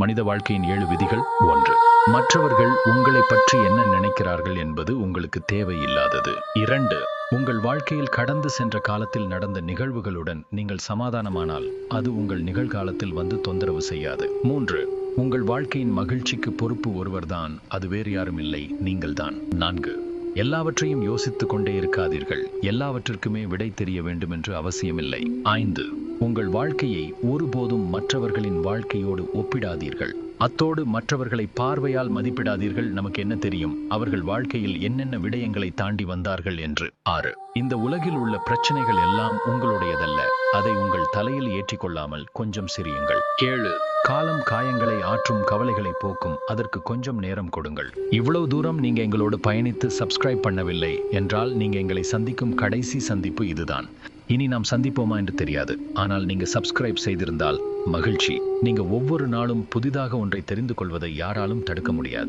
மனித வாழ்க்கையின் 7 விதிகள். 1. மற்றவர்கள் உங்களை பற்றி என்ன நினைக்கிறார்கள் என்பது உங்களுக்கு தேவையில்லாதது. 2. உங்கள் வாழ்க்கையில் கடந்து சென்ற காலத்தில் நடந்த நிகழ்வுகளுடன் நீங்கள் சமாதானமானால் அது உங்கள் நிகழ்காலத்தில் வந்து தொந்தரவு செய்யாது. 3. உங்கள் வாழ்க்கையின் மகிழ்ச்சிக்கு பொறுப்பு ஒருவர்தான், அது வேறு யாரும் இல்லை, நீங்கள்தான். 4. எல்லாவற்றையும் யோசித்துக் கொண்டே இருக்காதீர்கள், எல்லாவற்றிற்குமே விடை தெரிய வேண்டும் என்று அவசியமில்லை. 5. உங்கள் வாழ்க்கையை ஒருபோதும் மற்றவர்களின் வாழ்க்கையோடு ஒப்பிடாதீர்கள். அத்தோடு மற்றவர்களை பார்வையால் மதிப்பிடாதீர்கள். நமக்கு என்ன தெரியும் அவர்கள் வாழ்க்கையில் என்னென்ன விடயங்களை தாண்டி வந்தார்கள் என்று. 6. இந்த உலகில் உள்ள பிரச்சனைகள் எல்லாம் உங்களுடையதல்ல, அதை உங்கள் தலையில் ஏற்றிக்கொள்ளாமல் கொஞ்சம் சிரியுங்கள். 7. காலம் காயங்களை ஆற்றும், கவலைகளை போக்கும், அதற்கு கொஞ்சம் நேரம் கொடுங்கள். இவ்வளவு தூரம் நீங்க எங்களோடு பயணித்து சப்ஸ்கிரைப் பண்ணவில்லை என்றால் நீங்க எங்களை சந்திக்கும் கடைசி சந்திப்பு இதுதான். இனி நாம் சந்திப்போமா என்று தெரியாது, ஆனால் நீங்க சப்ஸ்கிரைப் செய்திருந்தால் மகிழ்ச்சி. நீங்க ஒவ்வொரு நாளும் புதிதாக ஒன்றை தெரிந்து கொள்வதை யாராலும் தடுக்க முடியாது.